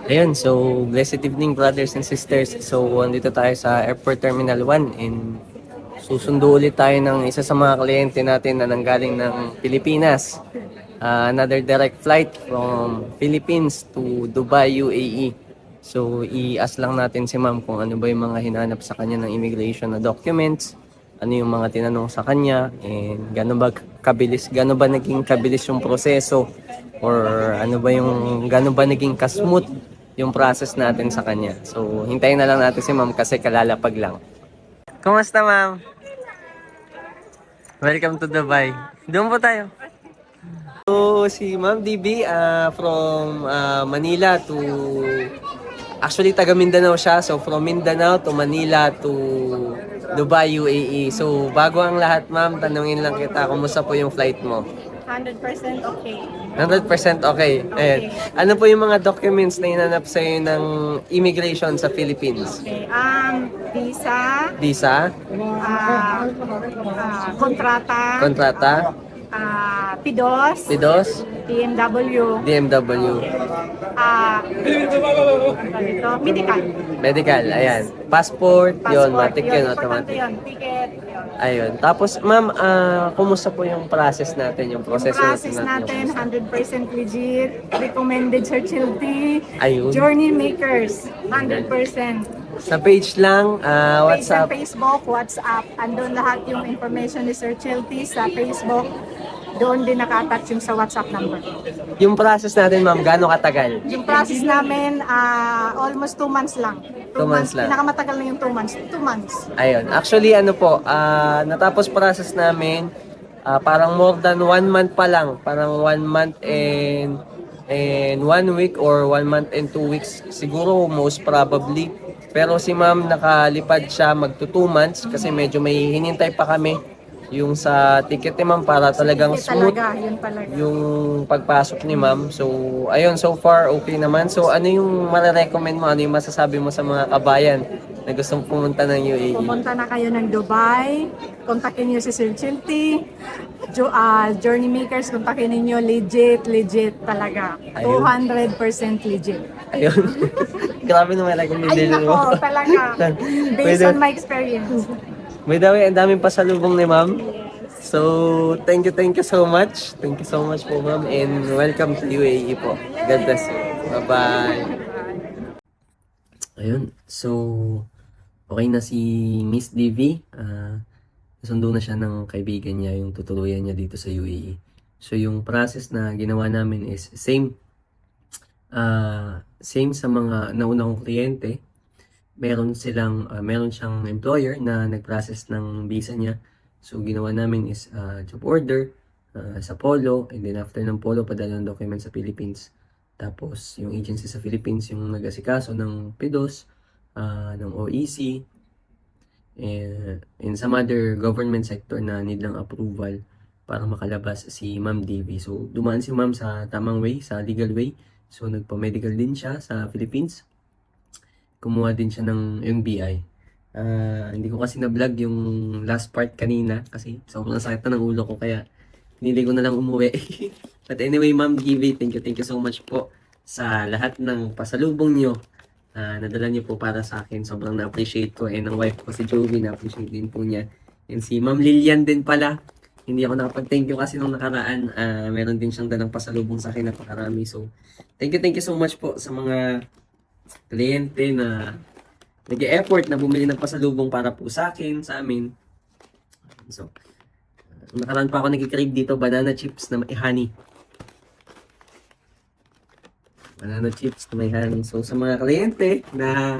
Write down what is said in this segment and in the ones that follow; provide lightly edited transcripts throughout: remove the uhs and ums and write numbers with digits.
Ayun, so blessed evening brothers and sisters. So andito tayo sa Airport Terminal 1 and susundo ulit tayo ng isa sa mga kliyente natin na nanggaling ng Pilipinas. Another direct flight from Philippines to Dubai, UAE. So i-ask lang natin si ma'am kung ano ba yung mga hinanap sa kanya ng immigration na documents, ano yung mga tinanong sa kanya, and gano'n ba naging kabilis yung proseso, or gano'n ba naging kasmooth yung process natin sa kanya. So, hintayin na lang natin si ma'am kasi kalalapag lang. Kumusta ma'am? Welcome to Dubai. Doon po tayo. So, si Ma'am DB from Manila to... Actually, taga Mindanao siya. So, from Mindanao to Manila to Dubai, UAE. So, bago ang lahat, ma'am, tanungin lang kita, kumusta po yung flight mo? 100% okay. 100% okay. Ayan. Ano po yung mga documents na inanap sa'yo ng immigration sa Philippines? Okay. Visa, Visa, kontrata, kontrata, PIDOS, PIDOS, BMW, DMW, medical. medical, ayan. Passport, yun, matik yun, importante automatic. yun, ticket. Ayun. Tapos, ma'am, kumusta po yung process natin, yung Yung process process natin? natin, 100% legit, recommended Sir Chilty, Ayun. journey makers, 100%. Sa page lang, Page sa WhatsApp, Facebook, WhatsApp, andun lahat yung information ni Sir Chilty sa Facebook. Doon din naka-attach yung sa WhatsApp number. yung process natin, ma'am, gaano katagal? Yung process namin, almost 2 months lang. 2 months lang. Pinakamatagal na yung 2 months. 2 months. Ayun. Actually, ano po, natapos process namin, parang more than 1 month pa lang. Parang 1 month and 1 week or 1 month and 2 weeks. Siguro, most probably. Pero si ma'am, nakalipad siya magto 2 months kasi medyo may hinintay pa kami yung sa ticket ni ma'am para talagang Hindi smooth talaga, yun talaga. yung pagpasok ni ma'am. So, ayun, so far, okay naman. So, ano yung mare-recommend mo? Ano yung masasabi mo sa mga kabayan na gustong pumunta ng UAE? Pumunta na kayo ng Dubai, kontakin niyo si Sir Chilty, Journey Makers, kontakin niyo legit talaga. Ayun. 200% legit. Ayun. Grabe naman Ay recommendation mo. nako, talaga. Based Pwede- on my experience. May dami, ang daming pasalubong ni ma'am. So, thank you so much. Thank you so much po, ma'am. And welcome to UAE po. God bless you. Bye-bye. Ayun. So, okay na si Miss DV. Nasundo na siya ng kaibigan niya, yung tutuluyan niya dito sa UAE. So, yung process na ginawa namin is same. Same sa mga nauna kong kliyente. Meron siyang employer na nag-process ng visa niya. So, ginawa namin is job order sa Polo, and then after ng Polo, padala ng document sa Philippines. Tapos, yung agency sa Philippines, yung nag-asikaso ng PIDOS, ng OEC, and some other government sector na need lang approval para makalabas si Ma'am DV. So, dumaan si Ma'am sa tamang way, sa legal way. So, nagpa-medical din siya sa Philippines. Kumuha din siya ng MBI. Hindi ko kasi na-vlog yung last part kanina kasi sobrang sakit na ng ulo ko kaya pinili ko na lang umuwi. But anyway, Ma'am DV, thank you so much po sa lahat ng pasalubong nyo. Nadala niyo po para sa akin. Sobrang na-appreciate ko. And ang wife ko si Jovi, na-appreciate din po niya. And si Ma'am Lilian din pala. Hindi ako nakapag-thank you kasi nung nakaraan, meron din siyang dalang pasalubong sa akin, napakarami. So, thank you so much po sa mga kliyente na nag-e-effort na bumili ng pasalubong para po sa akin, sa amin. So, nakaraan pa ako nag-crave dito, banana chips na may honey. Banana chips na may honey. So, sa mga kliyente na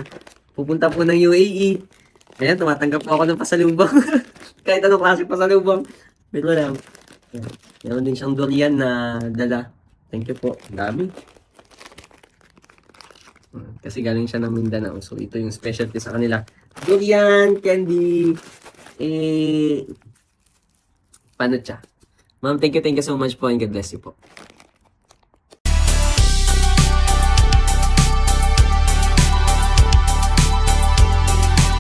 pupunta po ng UAE, ayan, tumatanggap po ako ng pasalubong. Kahit anong klase pasalubong. Pero lang, meron din siyang durian na dala. Thank you po. Ang dami. Kasi galing siya ng Mindanao. So, ito yung specialty sa kanila. Durian, candy, paano siya? Ma'am, thank you so much po and God bless you po.